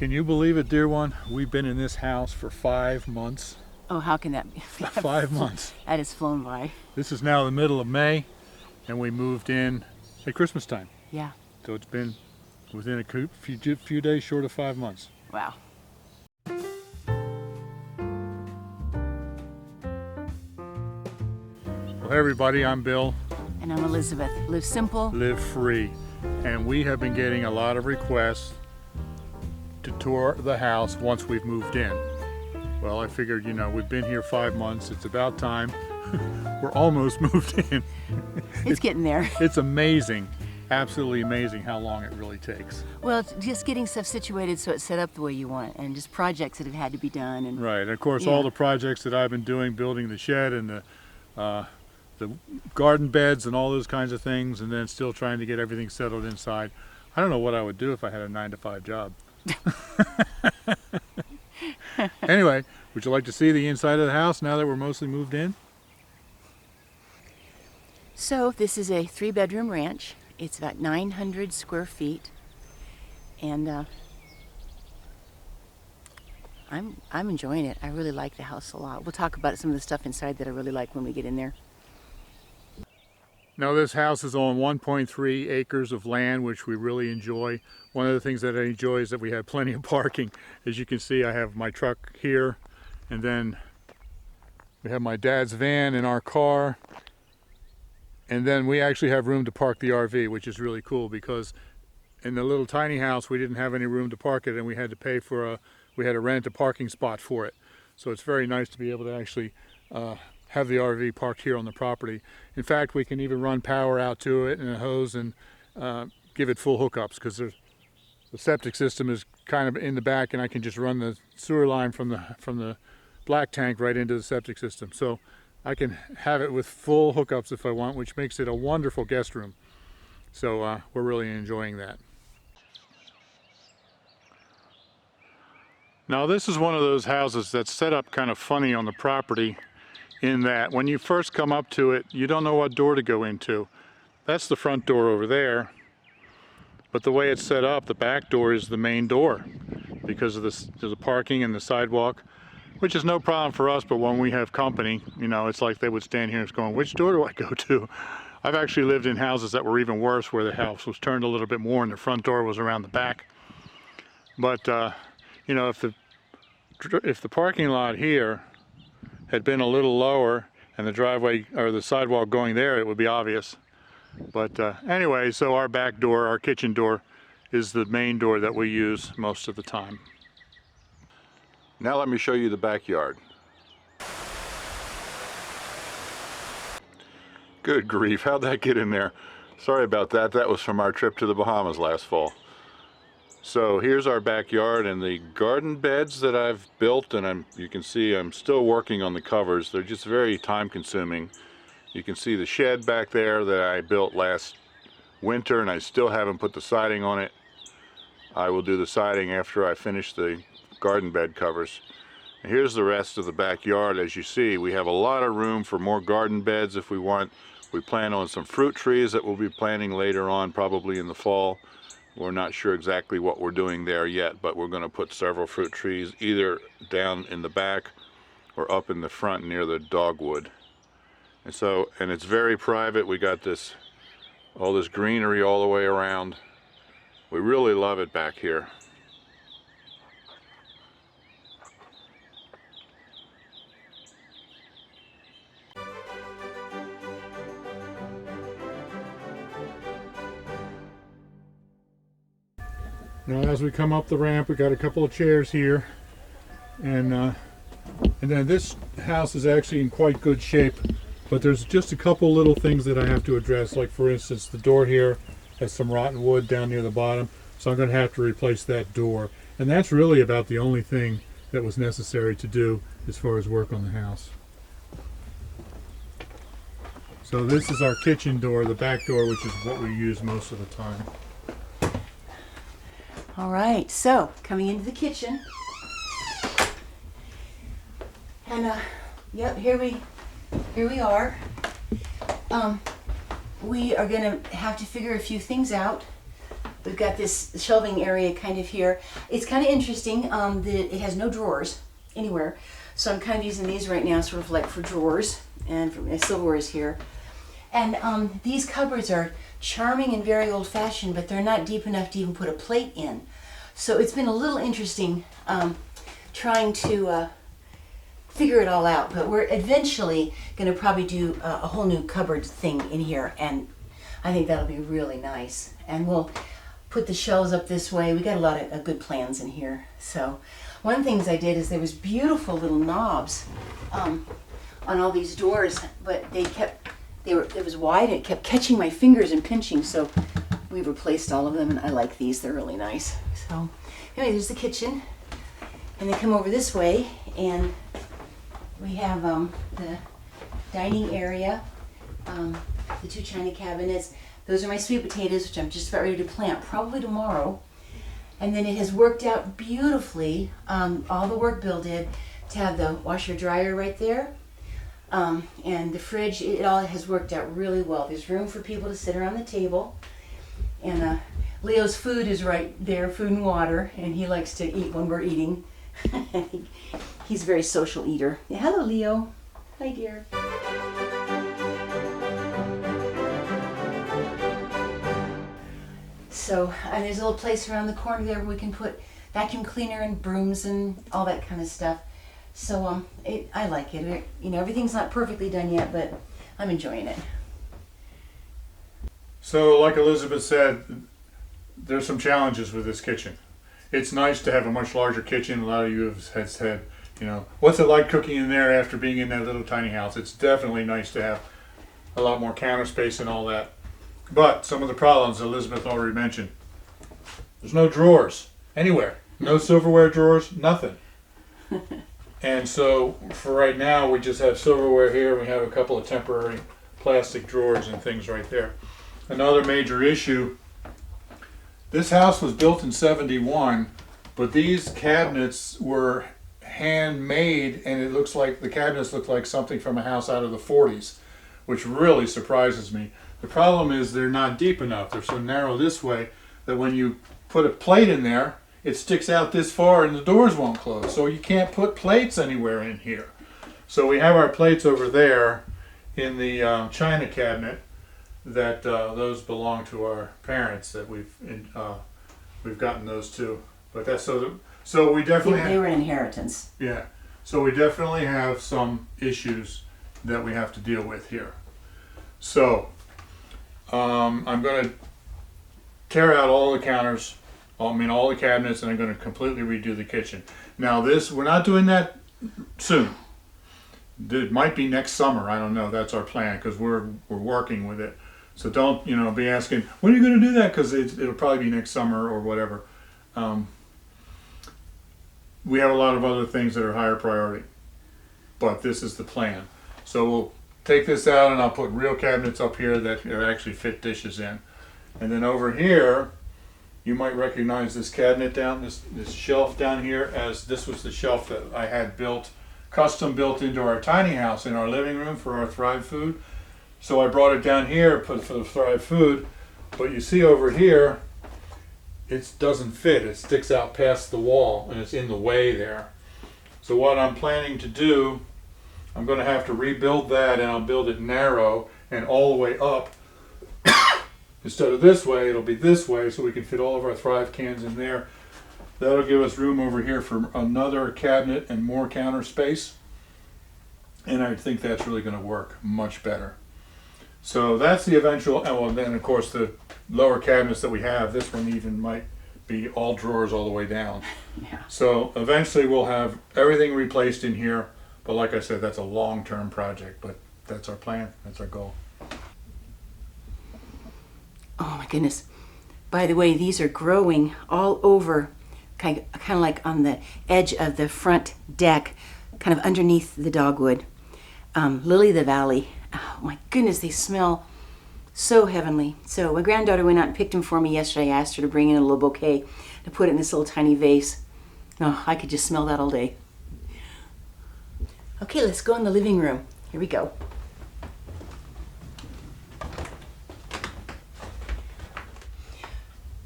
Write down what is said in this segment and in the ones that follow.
Can you believe it, dear one? We've been in this house for 5 months. Oh, how can that be? 5 months. That has flown by. This is now the middle of May, and we moved in at Christmas time. Yeah. So it's been within a few days short of 5 months. Wow. Well, hey everybody, I'm Bill. And I'm Elizabeth. Live simple. Live free. And we have been getting a lot of requests to tour the house once we've moved in. Well, I figured, we've been here 5 months. It's about time. We're almost moved in. It's getting there. It's amazing, absolutely amazing how long it really takes. Well, it's just getting stuff situated so it's set up the way you want, and just projects that have had to be done. And right, and of course, yeah. all the projects that I've been doing, building the shed and the garden beds and all those kinds of things, and then still trying to get everything settled inside. I don't know what I would do if I had a 9-to-5 job. Anyway, would you like to see the inside of the house now that we're mostly moved in? So this is a 3-bedroom ranch. It's about 900 square feet, and I'm enjoying it. I really like the house a lot. We'll talk about some of the stuff inside that I really like when we get in there. Now, this house is on 1.3 acres of land, which we really enjoy. One of the things that I enjoy is that we have plenty of parking. As you can see, I have my truck here, and then we have my dad's van and our car, and then we actually have room to park the RV, which is really cool because in the little tiny house we didn't have any room to park it, and we had to we had to rent a parking spot for it. So it's very nice to be able to actually have the RV parked here on the property. In fact, we can even run power out to it and a hose and give it full hookups, because the septic system is kind of in the back, and I can just run the sewer line from the black tank right into the septic system. So I can have it with full hookups if I want, which makes it a wonderful guest room. So we're really enjoying that. Now, this is one of those houses that's set up kind of funny on the property, in that when you first come up to it, you don't know what door to go into. That's the front door over there. But the way it's set up, the back door is the main door because of the parking and the sidewalk, which is no problem for us, but when we have company, it's like they would stand here and going, which door do I go to? I've actually lived in houses that were even worse, where the house was turned a little bit more and the front door was around the back. But, if the parking lot here had been a little lower and the driveway or the sidewalk going there, it would be obvious. But anyway, so our back door, our kitchen door, is the main door that we use most of the time. Now let me show you the backyard. Good grief, how'd that get in there? Sorry about that. That was from our trip to the Bahamas last fall. So here's our backyard and the garden beds that I've built, and you can see I'm still working on the covers. They're just very time consuming. You can see the shed back there that I built last winter, and I still haven't put the siding on it. I will do the siding after I finish the garden bed covers. And here's the rest of the backyard. As you see, we have a lot of room for more garden beds if we want. We plan on some fruit trees that we'll be planting later on, probably in the fall. We're not sure exactly what we're doing there yet, but we're going to put several fruit trees either down in the back or up in the front near the dogwood. And it's very private. We got all this greenery all the way around. We really love it back here. Now, as we come up the ramp, we got a couple of chairs here, and then this house is actually in quite good shape, but there's just a couple little things that I have to address. Like, for instance, the door here has some rotten wood down near the bottom, so I'm going to have to replace that door. And that's really about the only thing that was necessary to do as far as work on the house. So this is our kitchen door, the back door, which is what we use most of the time. All right, so coming into the kitchen, and yep, here we are. We are gonna have to figure a few things out. we've got this shelving area kind of here. It's kind of interesting that it has no drawers anywhere. So I'm kind of using these right now sort of like for drawers, and for, silverware is here. And these cupboards are charming and very old-fashioned, but they're not deep enough to even put a plate in. So it's been a little interesting trying to figure it all out. But we're eventually going to probably do a whole new cupboard thing in here, and I think that'll be really nice. And we'll put the shelves up this way. We got a lot of good plans in here. So one of the things I did is there was beautiful little knobs on all these doors, but it was wide and it kept catching my fingers and pinching, so we replaced all of them, and I like these. They're really nice. So anyway, there's the kitchen, and then come over this way and we have the dining area, the 2 china cabinets. Those are my sweet potatoes, which I'm just about ready to plant probably tomorrow. And then it has worked out beautifully, all the work Bill did, to have the washer dryer right there. And the fridge, it all has worked out really well. There's room for people to sit around the table. And Leo's food is right there, food and water, and he likes to eat when we're eating. He's a very social eater. Yeah, hello, Leo. Hi, dear. So, and there's a little place around the corner there where we can put vacuum cleaner and brooms and all that kind of stuff. So, I like it. You know, everything's not perfectly done yet, but I'm enjoying it. So, like Elizabeth said, there's some challenges with this kitchen. It's nice to have a much larger kitchen. A lot of you have said, you know, what's it like cooking in there after being in that little tiny house? It's definitely nice to have a lot more counter space and all that. But some of the problems Elizabeth already mentioned. There's no drawers anywhere. No silverware drawers, nothing. And so for right now, we just have silverware here. We have a couple of temporary plastic drawers and things right there. Another major issue, this house was built in '71, but these cabinets were handmade, and it looks like the cabinets look like something from a house out of the 40s, which really surprises me. The problem is they're not deep enough. They're so narrow this way that when you put a plate in there, it sticks out this far and the doors won't close. So you can't put plates anywhere in here. So we have our plates over there in the china cabinet that those belong to our parents that we've gotten those too. But that's so we definitely They were an inheritance. yeah. So we definitely have some issues that we have to deal with here. So I'm going to tear out all the counters, all the cabinets, and I'm going to completely redo the kitchen. Now we're not doing that soon. It might be next summer. I don't know. That's our plan because we're working with it. So don't be asking when are you going to do that, because it'll probably be next summer or whatever. We have a lot of other things that are higher priority, but this is the plan. So we'll take this out and I'll put real cabinets up here that actually fit dishes in. And then over here, you might recognize this cabinet down, this shelf down here, as this was the shelf that I had custom built into our tiny house in our living room for our Thrive food. So I brought it down here, put for the Thrive food, but you see over here, it doesn't fit. It sticks out past the wall and it's in the way there. So what I'm planning to do, I'm going to have to rebuild that, and I'll build it narrow and all the way up. Instead of this way, it'll be this way, so we can fit all of our Thrive cans in there. That'll give us room over here for another cabinet and more counter space. And I think that's really going to work much better. So that's the eventual, and well, then of course the lower cabinets that we have, this one even might be all drawers all the way down. Yeah. So eventually we'll have everything replaced in here, but like I said, that's a long-term project, but that's our plan, that's our goal. Oh my goodness. By the way, these are growing all over, kind of like on the edge of the front deck, kind of underneath the dogwood. Lily of the Valley. Oh my goodness, they smell so heavenly. So my granddaughter went out and picked them for me yesterday. I asked her to bring in a little bouquet to put it in this little tiny vase. Oh, I could just smell that all day. Okay, let's go in the living room. Here we go.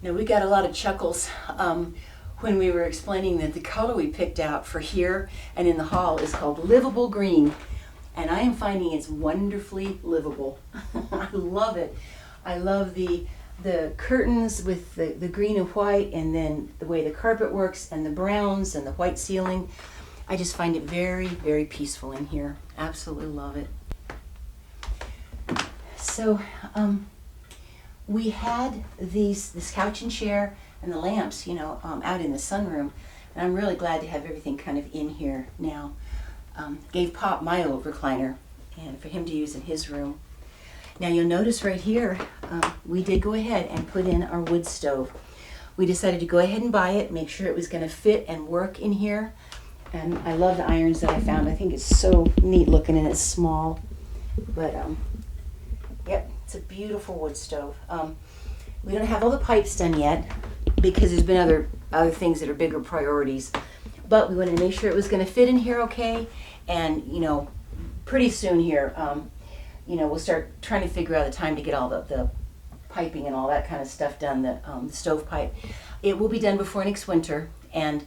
Now we got a lot of chuckles when we were explaining that the color we picked out for here and in the hall is called Livable Green. And I am finding it's wonderfully livable. I love it. I love the curtains with the green and white, and then the way the carpet works, and the browns and the white ceiling. I just find it very, very peaceful in here. Absolutely love it. So we had this couch and chair and the lamps, out in the sunroom, and I'm really glad to have everything kind of in here now. Gave Pop my old recliner, and for him to use in his room. Now you'll notice right here, we did go ahead and put in our wood stove. We decided to go ahead and buy it, make sure it was going to fit and work in here. And I love the irons that I found. I think it's so neat looking, and it's small. But yep, it's a beautiful wood stove. We don't have all the pipes done yet because there's been other things that are bigger priorities. But we wanted to make sure it was going to fit in here okay. And pretty soon here, we'll start trying to figure out the time to get all the piping and all that kind of stuff done, the stove pipe. It will be done before next winter, and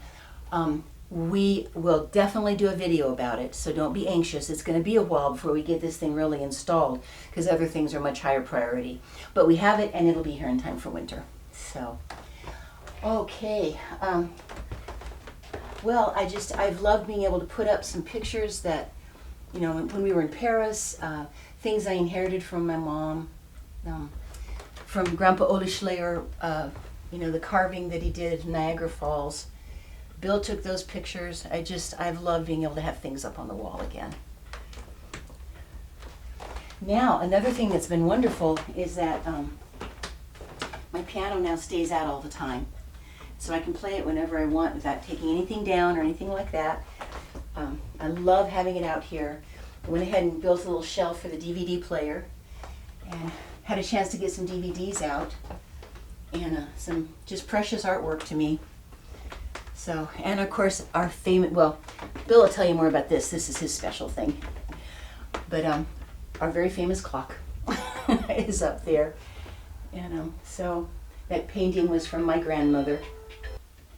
we will definitely do a video about it, so don't be anxious. It's going to be a while before we get this thing really installed because other things are much higher priority. But we have it, and it'll be here in time for winter. So, okay. Well, I've loved being able to put up some pictures that, when we were in Paris, things I inherited from my mom, from Grandpa Ole Schleyer, the carving that he did at Niagara Falls. Bill took those pictures. I've loved being able to have things up on the wall again. Now, another thing that's been wonderful is that my piano now stays out all the time. So I can play it whenever I want without taking anything down or anything like that. I love having it out here. I went ahead and built a little shelf for the DVD player and had a chance to get some DVDs out and some just precious artwork to me. So, and of course our famous, Bill will tell you more about this. This is his special thing. But our very famous clock is up there. And so that painting was from my grandmother.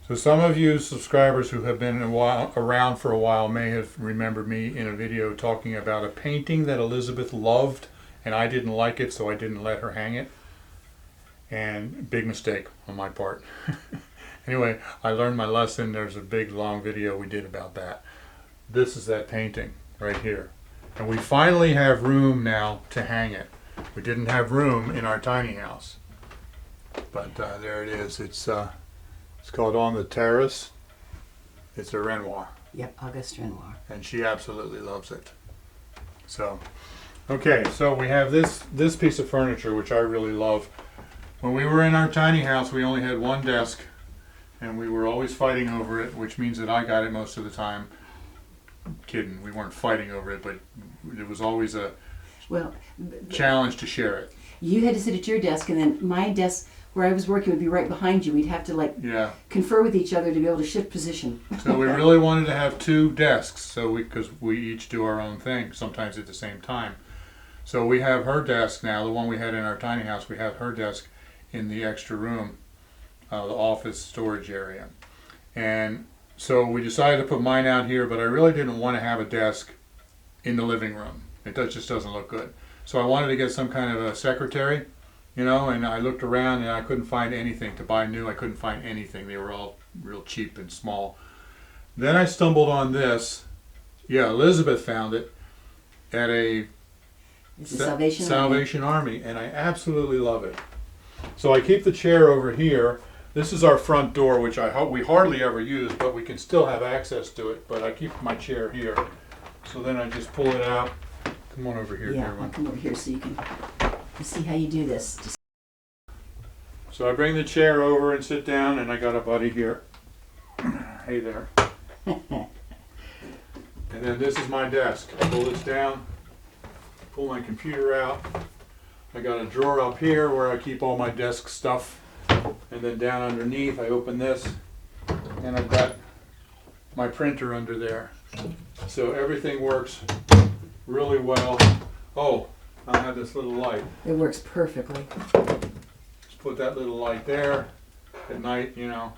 So some of you subscribers who have been around for a while may have remembered me in a video talking about a painting that Elizabeth loved, and I didn't like it, so I didn't let her hang it. And big mistake on my part. Anyway, I learned my lesson. There's a big long video we did about that. This is that painting right here. And we finally have room now to hang it. We didn't have room in our tiny house. But there it is. It's called On the Terrace. It's a Renoir. Yep, Auguste Renoir. And she absolutely loves it. So, okay, so we have this piece of furniture, which I really love. When we were in our tiny house, we only had one desk, and we were always fighting over it, which means that I got it most of the time. Kidding, we weren't fighting over it, but it was always a challenge to share it. You had to sit at your desk, and then my desk where I was working would be right behind you. We'd have to confer with each other to be able to shift position. So we really wanted to have two desks, because we each do our own thing, sometimes at the same time. So we have her desk now, the one we had in our tiny house. We have her desk in the extra room, the office storage area. And so we decided to put mine out here, but I really didn't want to have a desk in the living room. It just doesn't look good. So I wanted to get some kind of a secretary, and I looked around and I couldn't find anything to buy new. I couldn't find anything. They were all real cheap and small. Then I stumbled on this. Yeah, Elizabeth found it at a Salvation Army, and I absolutely love it. So I keep the chair over here. This is our front door, which we hardly ever use, but we can still have access to it. But I keep my chair here. So then I just pull it out. Come on over here, Yeah, I'll come over here so you can see how you do this. So I bring the chair over and sit down, and I got a buddy here. Hey there. And then this is my desk. I pull this down, pull my computer out. I got a drawer up here where I keep all my desk stuff. And then down underneath, I open this, and I've got my printer under there. So everything works really well. Oh, I have this little light. It works perfectly. Just put that little light there. at night, you know,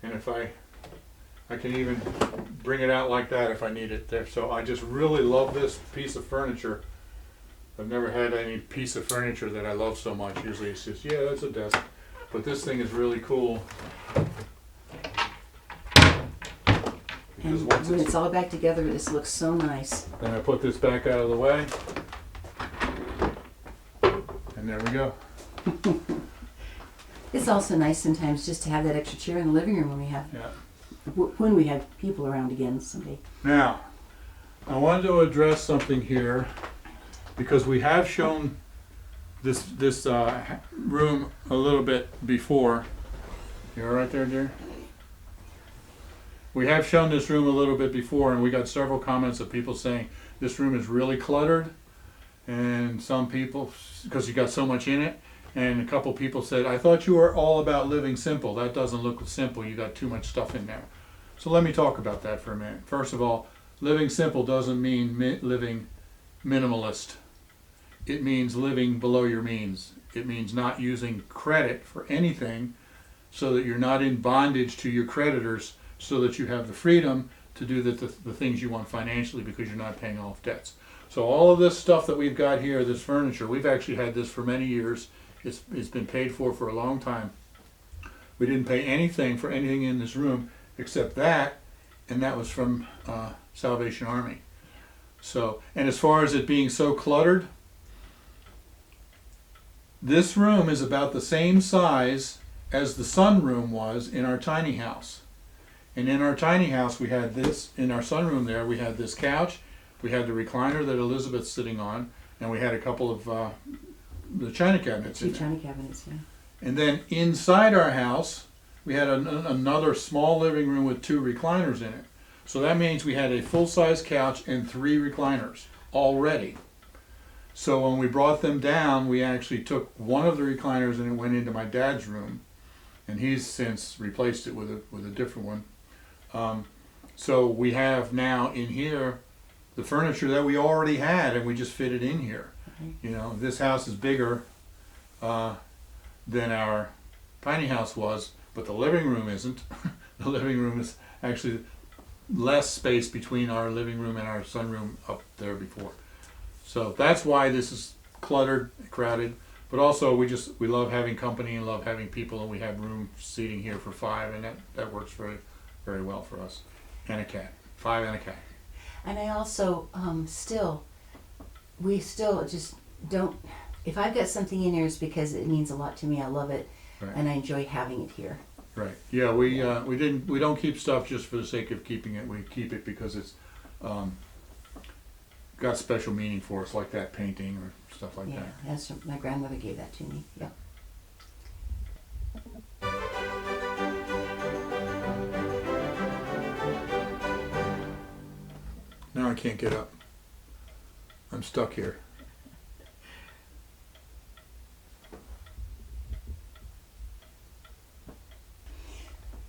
and if I can even bring it out like that if I need it there. So I just really love this piece of furniture. I've never had any piece of furniture that I love so much. Usually it's just, yeah, that's a desk. But this thing is really cool. Because And once when it's, it's all back together, this looks so nice. then I put this back out of the way. And there we go. It's also nice sometimes just to have that extra chair in the living room Yeah. when we have people around again someday. Now, I wanted to address something here because we have shown this room a little bit before. You all right there, dear? We have shown this room a little bit before, and we got several comments of people saying this room is really cluttered, and some people, because you got so much in it, and a couple people said, I thought you were all about living simple. That doesn't look simple. You got too much stuff in there. So let me talk about that for a minute. First of all, living simple doesn't mean living minimalist. It means living below your means. It means not using credit for anything so that you're not in bondage to your creditors, so that you have the freedom to do the things you want financially because you're not paying off debts. So all of this stuff that we've got here, this furniture, we've actually had this for many years. It's been paid for a long time. We didn't pay anything for anything in this room except that, and that was from Salvation Army. So, and as far as it being so cluttered, this room is about the same size as the sunroom was in our tiny house. And in our tiny house, we had this, in our sunroom there, we had this couch, we had the recliner that Elizabeth's sitting on, and we had a couple of the china cabinets in Two there. china cabinets, yeah. And then inside our house, we had another small living room with 2 recliners in it. So that means we had a full-size couch and 3 recliners already. So when we brought them down, we actually took one of the recliners and it went into my dad's room, and he's since replaced it with a different one. So we have now in here the furniture that we already had, and we just fit it in here. You know, this house is bigger than our tiny house was, but the living room isn't. The living room is actually less space between our living room and our sunroom up there before. So that's why this is cluttered, crowded. But also we love having company and love having people, and we have room seating here for 5, and that works very, very well for us. And a cat. 5 and a cat. And I also we still just don't, if I've got something in here, it's because it means a lot to me. I love it, Right. and I enjoy having it here. Right. Yeah, we don't keep stuff just for the sake of keeping it. We keep it because it's got special meaning for us, like that painting or stuff like Yeah, that. that's my grandmother gave that to me. Yeah. Now I can't get up. I'm stuck here.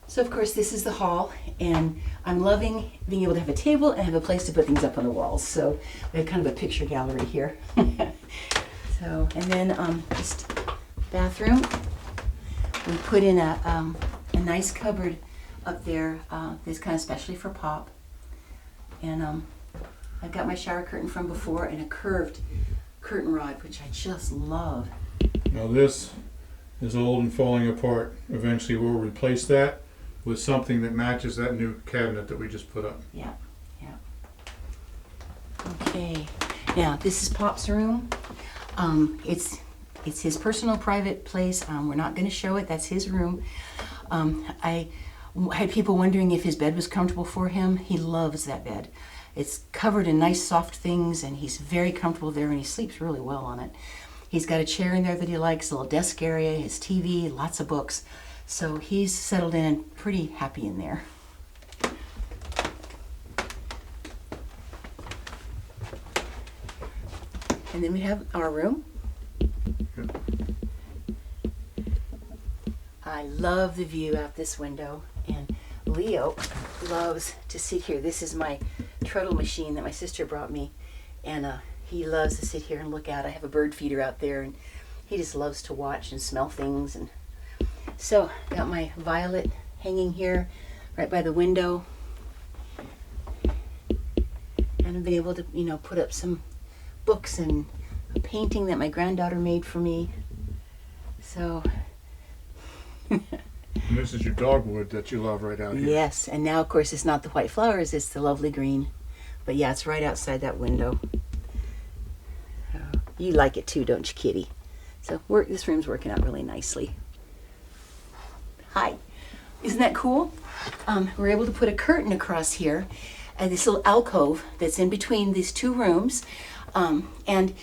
So of course this is the hall, and I'm loving being able to have a table and have a place to put things up on the walls. So we have kind of a picture gallery here. So, and then just bathroom. We put in a nice cupboard up there. This kind of especially for Pop. And I've got my shower curtain from before and a curved curtain rod, which I just love. Now this is old and falling apart. Eventually we'll replace that with something that matches that new cabinet that we just put up. Yeah, yeah. Okay, now this is Pop's room. It's his personal private place. We're not going to show it. That's his room. I had people wondering if his bed was comfortable for him. He loves that bed. It's covered in nice soft things, and he's very comfortable there, and he sleeps really well on it. He's got a chair in there that he likes, a little desk area, his TV, lots of books. So he's settled in and pretty happy in there. And then we have our room. Good. I love the view out this window, and Leo loves to sit here. This is my turtle machine that my sister brought me, and he loves to sit here and look out. I have a bird feeder out there, and he just loves to watch and smell things. And So got my violet hanging here right by the window. And I've been able to, you know, put up some books and a painting that my granddaughter made for me. So And this is your dogwood that you love right out here. yes, and now of course it's not the white flowers, it's the lovely green. But yeah, it's right outside that window. You like it too, don't you, Kitty? So this room's working out really nicely. Hi, isn't that cool? We're able to put a curtain across here, this little alcove that's in between these two rooms. And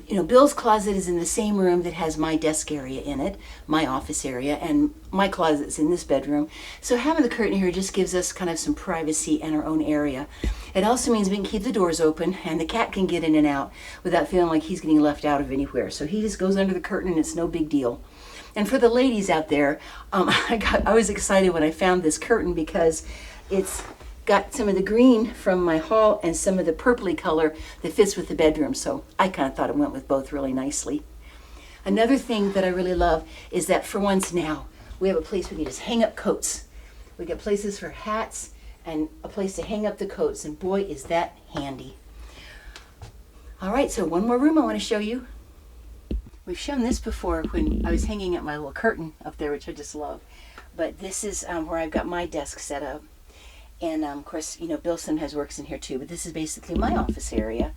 you know, Bill's closet is in the same room that has my desk area in it, my office area, and my closet's in this bedroom. So having the curtain here just gives us kind of some privacy and our own area. It also means we can keep the doors open and the cat can get in and out without feeling like he's getting left out of anywhere. So he just goes under the curtain and it's no big deal. And for the ladies out there, I was excited when I found this curtain because it's got some of the green from my hall and some of the purpley color that fits with the bedroom. So I kind of thought it went with both really nicely. Another thing that I really love is that for once now, we have a place we can just hang up coats. We got places for hats and a place to hang up the coats, and boy, is that handy. All right, so one more room I want to show you. We've shown this before when I was hanging up my little curtain up there, which I just love. But this is where I've got my desk set up. And of course, you know, Bill sometimes works in here too, but this is basically my office area.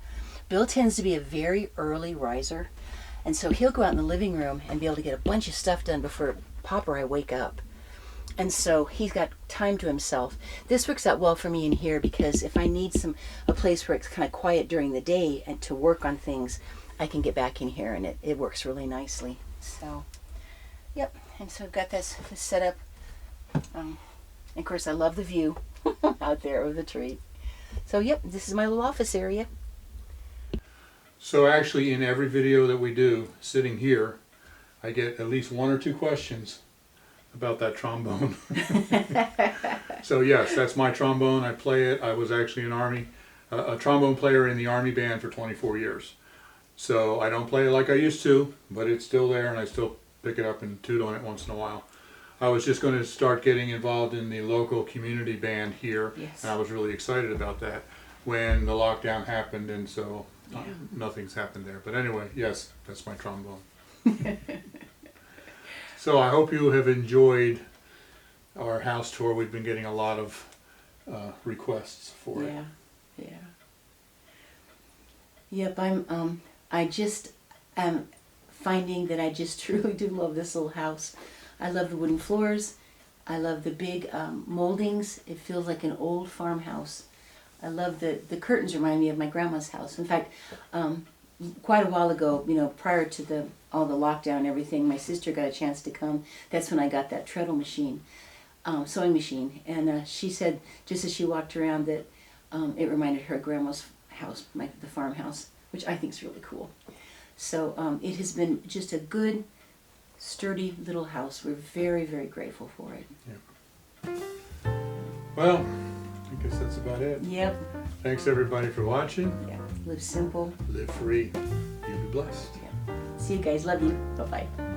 Bill tends to be a very early riser, and so he'll go out in the living room and be able to get a bunch of stuff done before Pop or I wake up. And so he's got time to himself. This works out well for me in here because if I need a place where it's kind of quiet during the day and to work on things, I can get back in here, and it works really nicely. So, yep. And so I've got this set up. And of course, I love the view out there of the tree. So, yep, this is my little office area. So actually in every video that we do, sitting here, I get at least one or two questions about that trombone. So yes, that's my trombone. I play it. I was actually a trombone player in the Army band for 24 years. So I don't play it like I used to, but it's still there and I still pick it up and toot on it once in a while. I was just going to start getting involved in the local community band here. Yes. And I was really excited about that when the lockdown happened, and so nothing's happened there. But anyway, yes, that's my trombone. So I hope you have enjoyed our house tour. We've been getting a lot of requests for it. Yeah. Yep, I just am finding that I just truly do love this little house. I love the wooden floors. I love the big moldings. It feels like an old farmhouse. I love the curtains remind me of my grandma's house. In fact, quite a while ago, you know, prior to all the lockdown and everything, my sister got a chance to come. That's when I got that treadle machine, sewing machine. And she said, just as she walked around, that it reminded her of grandma's house, the farmhouse, which I think is really cool. So it has been just a good, sturdy little house. We're very, very grateful for it. Yeah. Well, I guess that's about it. Yep. Thanks everybody for watching. Yeah. Live simple. Live free. You be blessed. Yeah. See you guys. Love you. Bye-bye.